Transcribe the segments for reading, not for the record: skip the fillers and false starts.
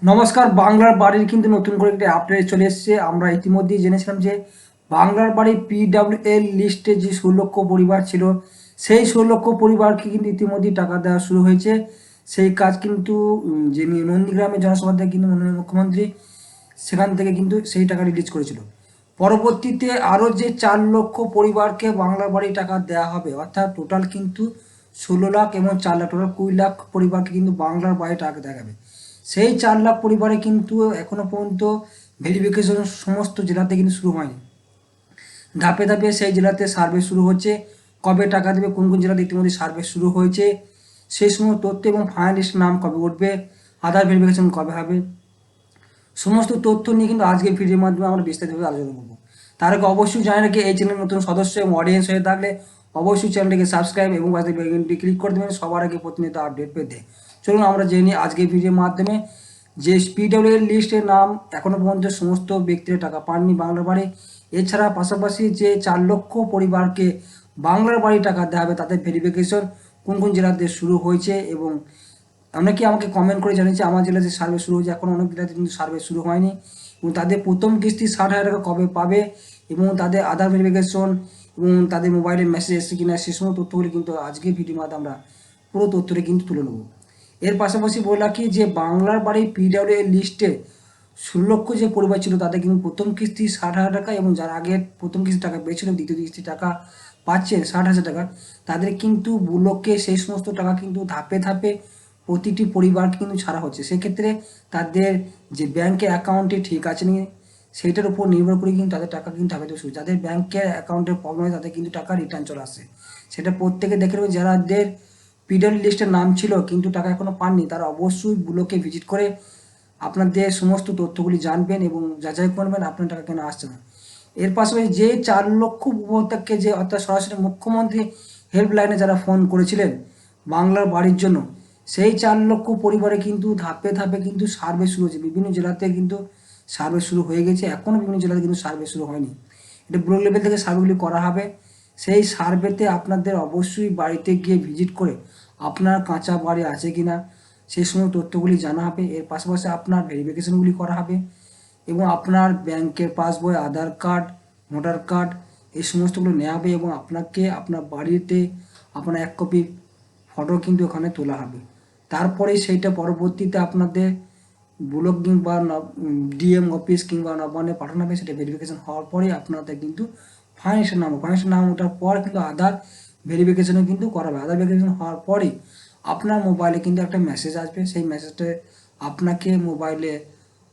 নমস্কার। বাংলার বাড়ির কিন্তু নতুন করে একটা আপডেট চলে এসেছে। আমরা ইতিমধ্যেই জেনেছিলাম যে বাংলার বাড়ি পিডব্লিউএল লিস্টে যে 16 লক্ষ পরিবার ছিল, সেই 16 লক্ষ পরিবারকে কিন্তু ইতিমধ্যেই টাকা দেওয়া শুরু হয়েছে। সেই কাজ কিন্তু যে নন্দীগ্রামে জনসভা থেকে কিন্তু মাননীয় মুখ্যমন্ত্রী সেখান থেকে কিন্তু সেই টাকা রিলিজ করেছিল। পরবর্তীতে আরও যে 4 লক্ষ পরিবারকে বাংলার বাড়ি টাকা দেওয়া হবে, অর্থাৎ টোটাল কিন্তু 16 লাখ এবং 4 লাখ, টোটাল 20 লাখ পরিবারকে কিন্তু বাংলার বাড়ি টাকা দেওয়া হবে। সেই 4 লাখ পরিবারে কিন্তু এখনো পর্যন্ত ভেরিফিকেশন সমস্ত জেলাতে কিন্তু শুরু হয়নি। ধাপে ধাপে সেই জেলাতে সার্ভে শুরু হচ্ছে। কবে টাকা দেবে, কোন কোন জেলাতে ইতিমধ্যে সার্ভে শুরু হয়েছে, সেই সমস্ত তথ্য এবং ফাইনালিস্ট নাম কবে উঠবে, আধার ভেরিফিকেশন কবে হবে, সমস্ত তথ্য নিয়ে কিন্তু আজকে ভিডিওর মাধ্যমে আমরা বিস্তারিতভাবে আলোচনা করবো। তার আগে অবশ্যই জানিয়ে রাখি, এই চ্যানেলের নতুন সদস্য এবং অডিয়েন্স হয়ে থাকলে অবশ্যই চ্যানেলটিকে সাবস্ক্রাইব এবং পাশে বেল আইকনটি ক্লিক করে দেবেন সবার আগে প্রতিনিয়ত আপডেট পেতে। চলুন আমরা জেনে নিই আজকের ভিডিওর মাধ্যমে যে পিডব্লিউএল লিস্টের নাম এখনও পর্যন্ত সমস্ত ব্যক্তিরা টাকা পাননি বাংলার বাড়ি। এছাড়া পাশাপাশি যে 4 লক্ষ পরিবারকে বাংলার বাড়ি টাকা দেওয়া হবে তাদের ভেরিফিকেশন কোন কোন জেলাতে শুরু হয়েছে, এবং অনেকে আমাকে কমেন্ট করে জানিয়েছে আমার জেলাতে সার্ভে শুরু হয়েছে, এখন অনেক জেলাতে কিন্তু সার্ভে শুরু হয়নি, এবং তাদের প্রথম কিস্তি 60,000 টাকা কবে পাবে, এবং তাদের আধার ভেরিফিকেশন এবং তাদের মোবাইলে মেসেজ এসেছে কিনা সে সমস্ত তথ্যগুলি কিন্তু আজকে ভিডিওর মাধ্যমে আমরা পুরো তথ্যটা কিন্তু তুলে নেব। এর পাশাপাশি বলে রাখি যে বাংলার বাড়ি পিডব্লিউএল লিস্টে 16 লক্ষ যে পরিবার ছিল তাদের কিন্তু প্রথম কিস্তি 60,000 টাকা, এবং যারা আগে প্রথম কিস্তি টাকা পেয়েছিল দ্বিতীয় কিস্তি টাকা পাচ্ছেন 60,000 টাকা, তাদের কিন্তু বুলককে সেই সমস্ত টাকা কিন্তু ধাপে ধাপে প্রতিটি পরিবারকে কিন্তু ছাড়া হচ্ছে। সেক্ষেত্রে তাদের যে ব্যাংকের অ্যাকাউন্টে ঠিক আছে নি সেইটার উপর নির্ভর করে কিন্তু তাদের টাকা কিন্তু ধাপে ধাপে শুরু। যাদের ব্যাংকের অ্যাকাউন্টের প্রবলেম হয় তাদের কিন্তু টাকা রিটার্ন চলে আসে। সেটা প্রত্যেকে দেখে নেবে। যাদের পিডব্লিউ লিস্টের নাম ছিল কিন্তু টাকা এখনো পাননি, তারা অবশ্যই বুলোকে ভিজিট করে আপনাদের সমস্ত তথ্যগুলি জানবেন এবং যাচাই করবেন আপনার টাকা কেন আসছে না। এর পাশাপাশি যে 4 লক্ষ উপভোক্তাকে যে অর্থাৎ সরাসরি মুখ্যমন্ত্রী হেল্পলাইনে যারা ফোন করেছিলেন বাংলার বাড়ির জন্য, সেই 4 লক্ষ পরিবারে কিন্তু ধাপে ধাপে কিন্তু সার্ভে শুরু হয়েছে। বিভিন্ন জেলাতে কিন্তু সার্ভে শুরু হয়ে গেছে, এখনও বিভিন্ন জেলাতে কিন্তু সার্ভে শুরু হয়নি। এটা ব্লক লেভেল থেকে সার্ভেগুলি করা হবে। সেই সার্ভেতে আপনাদের অবশ্যই বাড়িতে গিয়ে ভিজিট করে আপনার কাঁচা বাড়ি আছে কি না সেই সময় তথ্যগুলি জানা হবে। এর পাশাপাশি আপনার ভেরিফিকেশনগুলি করা হবে এবং আপনার ব্যাংকের পাসবই, আধার কার্ড, ভোটার কার্ড এই সমস্তগুলো নেওয়া হবে, এবং আপনাকে আপনার বাড়িতে আপনার 1 কপি ফটো কিন্তু ওখানে তোলা হবে। তারপরে সেইটা পরবর্তীতে আপনাদের ব্লক কিংবা ডিএম অফিস কিংবা নবান্নে পাঠানো হবে। সেটা ভেরিফিকেশন হওয়ার পরে আপনাদের কিন্তু ফাইন্যান্সিয়াল নাম ওঠার পর কিন্তু আধার ভেরিফিকেশনও কিন্তু করাবে। আধার ভেরিফিকেশন হওয়ার পরে আপনার মোবাইলে কিন্তু একটা মেসেজ আসবে। সেই মেসেজটা আপনাকে মোবাইলে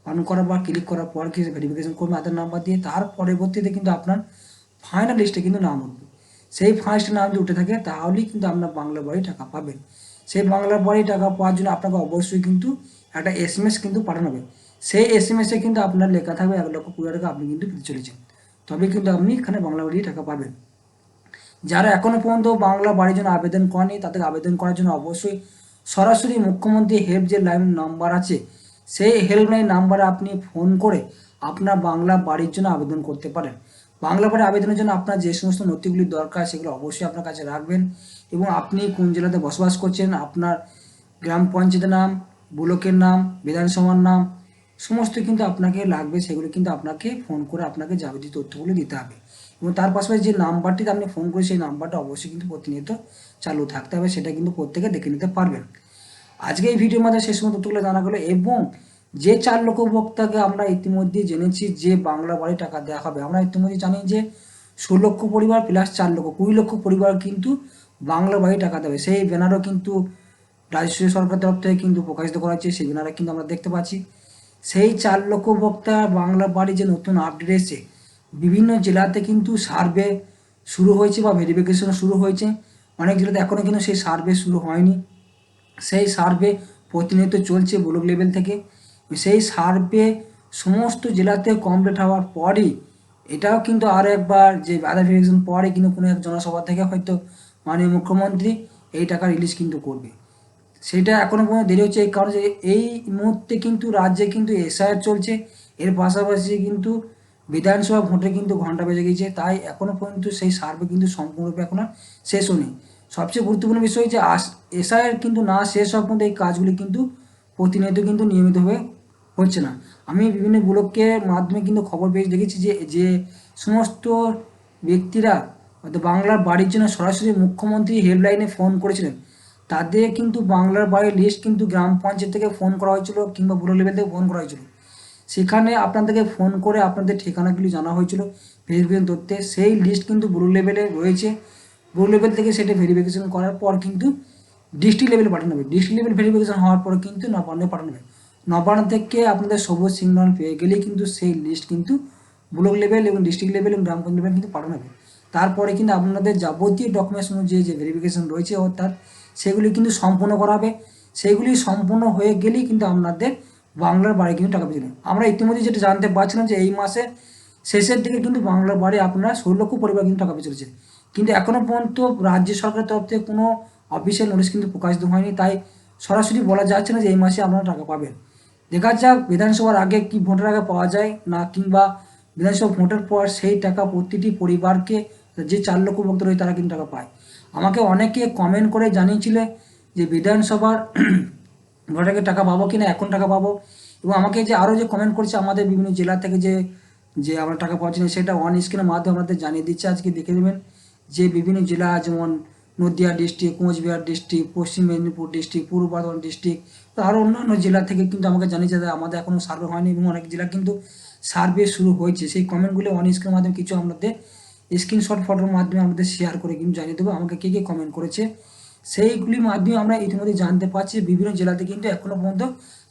অন করার বা ক্লিক করার পর কি ভেরিফিকেশন করবে আধার নাম্বার দিয়ে। তার পরবর্তীতে কিন্তু আপনার ফাইনাল লিস্টে কিন্তু নাম উঠবে। সেই ফার্স্ট নাম যদি উঠে থাকে তাহলেই কিন্তু আপনার বাংলা বাড়ি টাকা পাবেন। সেই বাংলা বাড়ি টাকা পাওয়ার জন্য আপনাকে অবশ্যই কিন্তু একটা এসএমএস কিন্তু পাঠানো হবে। সেই এসএমএসে কিন্তু আপনার লেখা থাকবে 1,20,000 টাকা আপনি কিন্তু পেতে চলেছেন, তবে কিন্তু আপনি এখানে বাংলা বাড়ি টাকা পাবেন। যারা এখনো পর্যন্ত বাংলা বাড়ির জন্য আবেদন করেনি তাদের আবেদন করার জন্য অবশ্যই সরাসরি মুখ্যমন্ত্রী হেল্প যে লাইন নাম্বার আছে সেই হেল্পলাইন নাম্বারে আপনি ফোন করে আপনার বাংলা বাড়ির জন্য আবেদন করতে পারেন। বাংলা বাড়ির আবেদনের জন্য আপনার যে সমস্ত নথিগুলি দরকার সেগুলো অবশ্যই আপনার কাছে রাখবেন, এবং আপনি কোন জেলাতে বসবাস করছেন, আপনার গ্রাম পঞ্চায়েতের নাম, ব্লকের নাম, বিধানসভার নাম সমস্ত কিন্তু আপনাকে লাগবে। সেগুলো কিন্তু আপনাকে ফোন করে আপনাকে যাবতীয় তথ্যগুলো দিতে হবে, এবং তার পাশাপাশি যে নাম্বারটিতে আপনি ফোন করে সেই নাম্বারটা অবশ্যই কিন্তু প্রতিনিয়ত চালু থাকতে হবে। সেটা কিন্তু প্রত্যেকে দেখে নিতে পারবেন। আজকে এই ভিডিওর মধ্যে সেই সমস্ত তথ্যগুলো জানা গেলো, এবং যে 4 লক্ষ উপভোক্তাকে আমরা ইতিমধ্যে জেনেছি যে বাংলা বাড়ি টাকা দেওয়া হবে। আমরা ইতিমধ্যে জানি যে 16 লক্ষ পরিবার প্লাস 4 লক্ষ 20 লক্ষ পরিবার কিন্তু বাংলা বাড়ি টাকা দেবে। সেই ব্যানারও কিন্তু রাজ্য সরকার তরফ থেকে কিন্তু প্রকাশিত করা হচ্ছে, সেই ব্যানারে কিন্তু আমরা দেখতে পাচ্ছি। সেই 4 লক্ষ উপভোক্তা বাংলা বাড়ি যে নতুন আপডেট এসেছে, বিভিন্ন জেলাতে কিন্তু সার্ভে শুরু হয়েছে বা ভেরিফিকেশন শুরু হয়েছে। অনেক জেলাতে এখনও কিন্তু সেই সার্ভে শুরু হয়নি। সেই সার্ভে প্রতিনিয়ত চলছে ব্লক লেভেল থেকে। সেই সার্ভে সমস্ত জেলাতে কমপ্লিট হওয়ার পরই এটাও কিন্তু আরও একবার যে আধার ভেরিফিকেশন পরে কিন্তু কোনো এক জনসভা থেকে হয়তো মাননীয় মুখ্যমন্ত্রী এই টাকা রিলিজ কিন্তু করবে। সেটা এখনও পর্যন্ত দেরি হচ্ছে এই কারণে যে এই মুহূর্তে কিন্তু রাজ্যে কিন্তু এসআইআর চলছে, এর পাশাপাশি কিন্তু বিধানসভা ভোটে কিন্তু ঘন্টা বেজে গিয়েছে। তাই এখনও পর্যন্ত সেই সার্ভে কিন্তু সম্পূর্ণরূপে এখনো শেষ হয়নি। সবচেয়ে গুরুত্বপূর্ণ বিষয় যে এসআইআর কিন্তু না শেষ হওয়া পর্যন্ত এই কাজগুলি কিন্তু প্রতিনিয়ত কিন্তু নিয়মিতভাবে হচ্ছে না। আমি বিভিন্ন ব্লকের মাধ্যমে কিন্তু খবর পেয়ে দেখেছি যে যে সমস্ত ব্যক্তিরা হয়তো বাংলার বাড়ির জন্য সরাসরি মুখ্যমন্ত্রী হেল্পলাইনে ফোন করেছিলেন, তাদের কিন্তু বাংলার বাড়ির লিস্ট কিন্তু গ্রাম পঞ্চায়েত থেকে ফোন করা হয়েছিল কিংবা ব্লক লেভেল থেকে ফোন করা হয়েছিল। সেখানে আপনাদেরকে ফোন করে আপনাদের ঠিকানাগুলি জানা হয়েছিল ভেরিফিকেশন করতে। সেই লিস্ট কিন্তু ব্লক লেভেলে রয়েছে। ব্লক লেভেল থেকে সেটা ভেরিফিকেশন করার পর কিন্তু ডিস্ট্রিক্ট লেভেলে পাঠানো হবে। ডিস্ট্রিক্ট লেভেল ভেরিফিকেশন হওয়ার পরে কিন্তু নবান্নে পাঠানো হবে। নবান্ন থেকে আপনাদের সবুজ সিগন্যাল পেয়ে গেলেই কিন্তু সেই লিস্ট কিন্তু ব্লক লেভেল এবং ডিস্ট্রিক্ট লেভেল এবং গ্রাম পঞ্চায়েত লেভেল কিন্তু পাঠানো হবে। তারপরে কিন্তু আপনাদের যাবতীয় ডকুমেন্টস অনুযায়ী যে ভেরিফিকেশন রয়েছে অর্থাৎ সেগুলি কিন্তু সম্পূর্ণ করা হবে। সেগুলি সম্পূর্ণ হয়ে গেলেই কিন্তু আপনাদের বাংলার বাড়ি কিন্তু টাকা পেয়ে যাবেন। আমরা ইতিমধ্যে যেটা জানতে পারছিলাম যে এই মাসে শেষের দিকে কিন্তু বাংলার বাড়ি আপনারা 16 লক্ষ পরিবার কিন্তু টাকা পেয়ে চলেছে। কিন্তু এখনও পর্যন্ত রাজ্য সরকারের তরফ থেকে কোনো অফিসিয়াল নোটিশ কিন্তু প্রকাশিত হয়নি, তাই সরাসরি বলা যাচ্ছে না যে এই মাসে আপনারা টাকা পাবেন। দেখা যাক বিধানসভার আগে কি ভোটের আগে পাওয়া যায় না, কিংবা বিধানসভা ভোটের পর সেই টাকা প্রতিটি পরিবারকে যে 4 লক্ষ ভক্ত রয়েছে তারা কিন্তু টাকা পায়। আমাকে অনেকে কমেন্ট করে জানিয়েছিলে যে বিধানসভার ভোটের আগে টাকা পাবো কিনা, এখন টাকা পাবো। এবং আমাকে যে আরও যে কমেন্ট করেছে আমাদের বিভিন্ন জেলা থেকে যে যে আমরা টাকা পাচ্ছি না, সেটা অন স্ক্রিনের মাধ্যমে আমাদের জানিয়ে দিচ্ছে। আজকে দেখে দেবেন যে বিভিন্ন জেলা যেমন নদিয়া ডিস্ট্রিক্ট, কোচবিহার ডিস্ট্রিক্ট, পশ্চিম মেদিনীপুর ডিস্ট্রিক্ট, পূর্ব বর্ধমান ডিস্ট্রিক্ট, তো আরও অন্যান্য জেলা থেকে কিন্তু আমাকে জানিয়েছে যে আমাদের এখনও সার্ভে হয়নি এবং অনেক জেলা কিন্তু সার্ভে শুরু হয়েছে। সেই কমেন্টগুলো অন স্ক্রিনের মাধ্যমে কিছু আমাদের স্ক্রিনশট ফটোর মাধ্যমে আমাদের শেয়ার করে কিন্তু জানিয়ে দেবো আমাকে কে কে কমেন্ট করেছে। সেইগুলির মাধ্যমে আমরা ইতিমধ্যে জানতে পারছি বিভিন্ন জেলাতে কিন্তু এখনও পর্যন্ত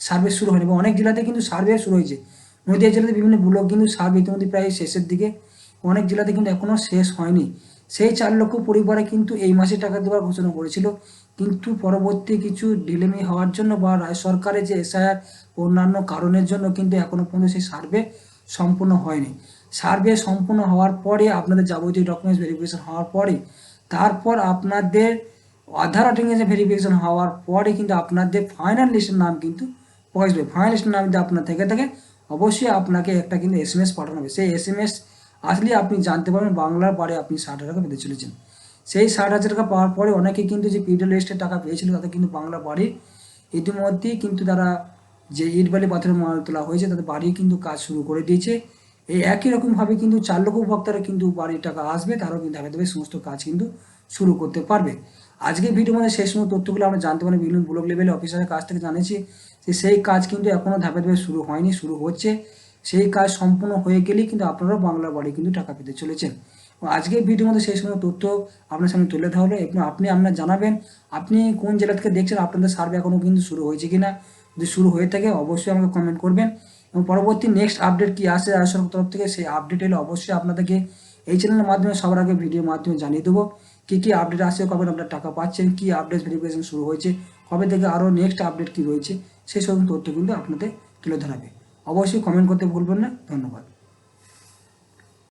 সার্ভে শুরু হয়নি এবং অনেক জেলাতে কিন্তু সার্ভে শুরু হয়েছে। নদীয়া জেলাতে বিভিন্ন ব্লক কিন্তু সার্ভে ইতিমধ্যে প্রায় শেষের দিকে, অনেক জেলাতে কিন্তু এখনও শেষ হয়নি। সেই 4 লক্ষ পরিবারে কিন্তু এই মাসে টাকা দেওয়ার ঘোষণা করেছিল, কিন্তু পরবর্তী কিছু ঢিলেমি হওয়ার জন্য বা রাজ্য সরকারের যে এসআইআর অন্যান্য কারণের জন্য কিন্তু এখনও পর্যন্ত সেই সার্ভে সম্পূর্ণ হয়নি। সার্ভে সম্পূর্ণ হওয়ার পরে আপনাদের যাবতীয় ডকুমেন্টস ভেরিফিকেশন হওয়ার পরে তারপর আপনাদের আধার অথেন্টিকেশন ভেরিফিকেশন হওয়ার পরে কিন্তু আপনাদের ফাইনাল লিস্টের নাম কিন্তু প্রকাশ পাবে। ফাইনাল লিস্টের নাম যদি আপনার থেকে থাকে অবশ্যই আপনাকে একটা কিন্তু এসএমএস পাঠানো হবে। সেই এসএমএস আসলে আপনি জানতে পারবেন বাংলার বাড়ি আপনি 60,000 টাকা পেতে চলেছেন। সেই 60,000 টাকা পাওয়ার পরে অনেকে কিন্তু যে পিডব্লিউ লিস্টের টাকা পেয়েছিল তাদের কিন্তু বাংলা বাড়ির ইতিমধ্যেই কিন্তু তারা যে ইট বালি পাথরের মাল তোলা হয়েছে তাদের বাড়ি কিন্তু কাজ শুরু করে দিয়েছে। এই একই রকমভাবে কিন্তু 4 লক্ষ ভক্তরা কিন্তু বাড়ির টাকা আসবে, তারাও কিন্তু ধাপে ধাপে সমস্ত কাজ কিন্তু শুরু করতে পারবে। আজকে ভিডিওর মধ্যে সেই সমস্ত তথ্যগুলো আমরা জানতে পারি বিভিন্ন ব্লক লেভেলে অফিসারের কাছ থেকে জানিয়েছি যে সেই কাজ কিন্তু এখনও ধাপে ধাপে শুরু হয়নি, শুরু হচ্ছে। সেই কাজ সম্পূর্ণ হয়ে গেলেই কিন্তু আপনারাও বাংলা বাড়ি কিন্তু টাকা পেতে চলেছেন। এবং আজকের ভিডিওর মধ্যে সেই সমস্ত তথ্য আপনার সামনে তুলে ধরা হলো এবং আপনি আপনার জানাবেন আপনি কোন জেলা থেকে দেখছেন, আপনাদের সার্ভে এখনও কিন্তু শুরু হয়েছে কিনা। যদি শুরু হয়ে থাকে অবশ্যই আমাকে কমেন্ট করবেন এবং পরবর্তী নেক্সট আপডেট কি আসে রাজ্য সরকারের তরফ থেকে সেই আপডেট এলে অবশ্যই আপনাদেরকে এই চ্যানেলের মাধ্যমে সবার আগে ভিডিওর মাধ্যমে জানিয়ে দেবো কী কী আপডেট আসছে, কবে আপনার টাকা পাচ্ছেন, কী আপডেট ভেরিফিকেশন শুরু হয়েছে, কবে থেকে আরও নেক্সট আপডেট কী রয়েছে, সেই সব তথ্য কিন্তু আপনাদের তুলে ধরাবে। অবশ্যই কমেন্ট করতে ভুলবেন না। ধন্যবাদ।